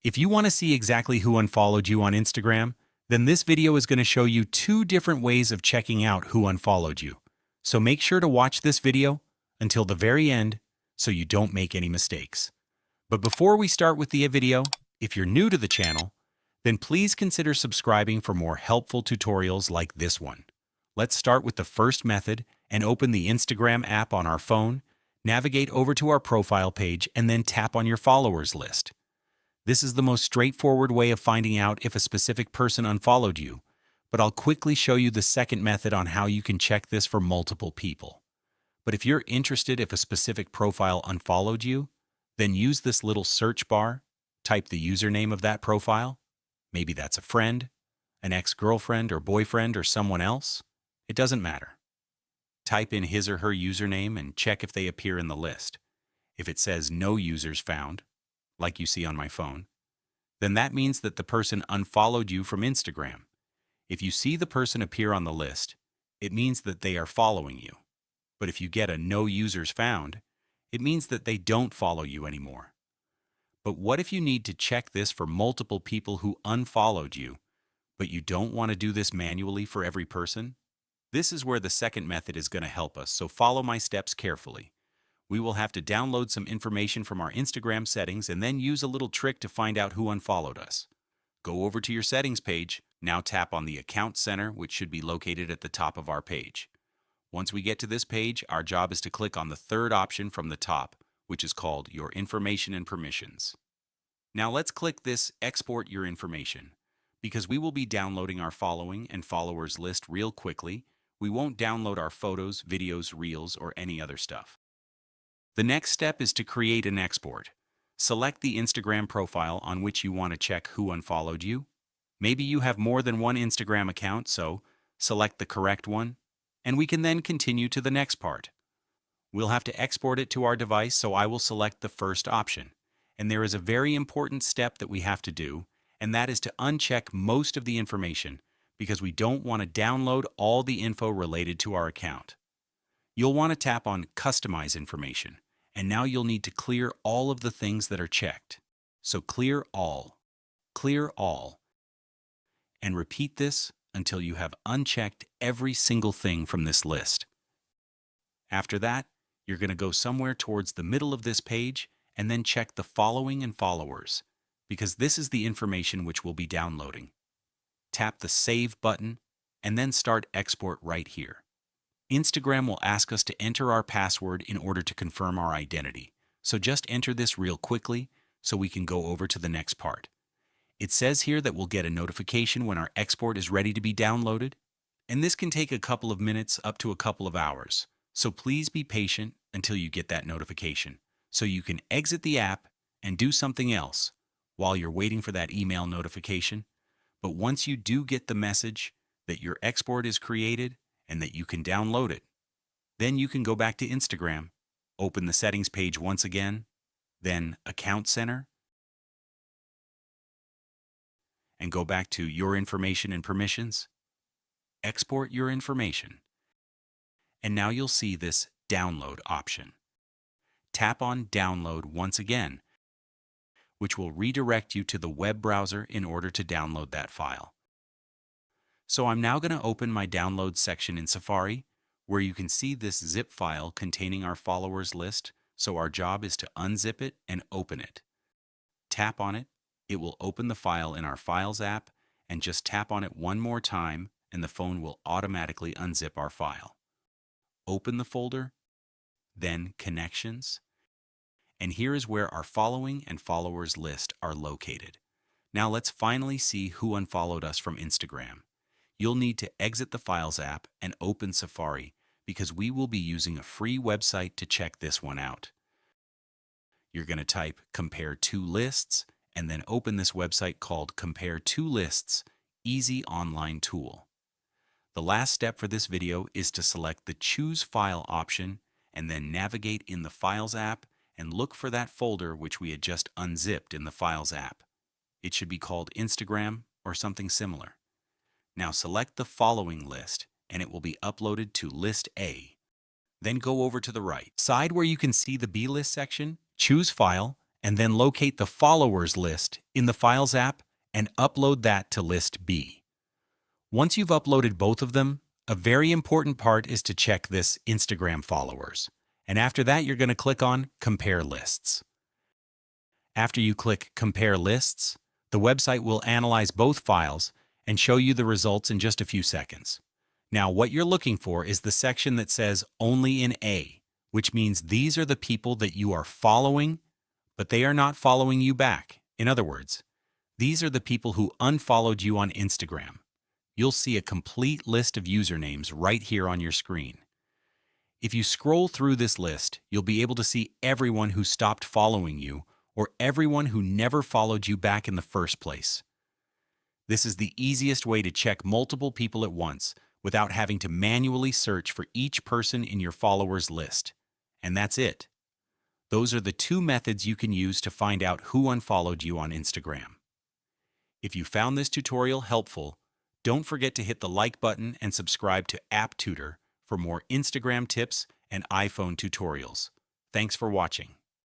If you want to see exactly who unfollowed you on Instagram, then this video is going to show you two different ways of checking out who unfollowed you. So make sure to watch this video until the very end so you don't make any mistakes. But before we start with the video, if you're new to the channel, then please consider subscribing for more helpful tutorials like this one. Let's start with the first method and open the Instagram app on our phone, navigate over to our profile page, and then tap on your followers list. This is the most straightforward way of finding out if a specific person unfollowed you, but I'll quickly show you the second method on how you can check this for multiple people. But if you're interested if a specific profile unfollowed you, then use this little search bar, type the username of that profile. Maybe that's a friend, an ex-girlfriend or boyfriend or someone else. It doesn't matter. Type in his or her username and check if they appear in the list. If it says no users found, like you see on my phone, then that means that the person unfollowed you from Instagram. If you see the person appear on the list, it means that they are following you. But if you get a no users found, it means that they don't follow you anymore. But what if you need to check this for multiple people who unfollowed you, but you don't want to do this manually for every person? This is where the second method is going to help us, so follow my steps carefully. We will have to download some information from our Instagram settings and then use a little trick to find out who unfollowed us. Go over to your settings page, now tap on the Account Center, which should be located at the top of our page. Once we get to this page, our job is to click on the third option from the top, which is called Your Information and Permissions. Now let's click this Export Your Information. Because we will be downloading our following and followers list real quickly, we won't download our photos, videos, reels, or any other stuff. The next step is to create an export. Select the Instagram profile on which you want to check who unfollowed you. Maybe you have more than one Instagram account, so select the correct one, and we can then continue to the next part. We'll have to export it to our device, so I will select the first option. And there is a very important step that we have to do, and that is to uncheck most of the information because we don't want to download all the info related to our account. You'll want to tap on Customize Information, and now you'll need to clear all of the things that are checked. So clear all, and repeat this until you have unchecked every single thing from this list. After that, you're going to go somewhere towards the middle of this page and then check the following and followers, because this is the information which we'll be downloading. Tap the Save button and then start Export right here. Instagram will ask us to enter our password in order to confirm our identity, so just enter this real quickly so we can go over to the next part. It says here that we'll get a notification when our export is ready to be downloaded, and this can take a couple of minutes up to a couple of hours, so please be patient until you get that notification, so you can exit the app and do something else while you're waiting for that email notification. But once you do get the message that your export is created and that you can download it, then you can go back to Instagram, open the settings page once again, then Account Center, and go back to Your Information and Permissions, export your information, and now you'll see this Download option. Tap on Download once again, which will redirect you to the web browser in order to download that file. So I'm now going to open my Download section in Safari, where you can see this zip file containing our followers list, so our job is to unzip it and open it. Tap on it, it will open the file in our Files app, and just tap on it one more time and the phone will automatically unzip our file. Open the folder, then Connections, and here is where our following and followers list are located. Now let's finally see who unfollowed us from Instagram. You'll need to exit the Files app and open Safari because we will be using a free website to check this one out. You're going to type Compare Two Lists and then open this website called Compare Two Lists, Easy Online Tool. The last step for this video is to select the Choose File option and then navigate in the Files app and look for that folder which we had just unzipped in the Files app. It should be called Instagram or something similar. Now select the following list and it will be uploaded to List A. Then go over to the right side where you can see the B list section, choose File, and then locate the followers list in the Files app and upload that to list B. Once you've uploaded both of them, a very important part is to check this Instagram followers. And after that, you're going to click on Compare Lists. After you click Compare Lists, the website will analyze both files and show you the results in just a few seconds. Now, what you're looking for is the section that says Only in A, which means these are the people that you are following, but they are not following you back. In other words, these are the people who unfollowed you on Instagram. You'll see a complete list of usernames right here on your screen. If you scroll through this list, you'll be able to see everyone who stopped following you or everyone who never followed you back in the first place. This is the easiest way to check multiple people at once without having to manually search for each person in your followers list. And that's it. Those are the two methods you can use to find out who unfollowed you on Instagram. If you found this tutorial helpful, don't forget to hit the like button and subscribe to App Tutor for more Instagram tips and iPhone tutorials. Thanks for watching.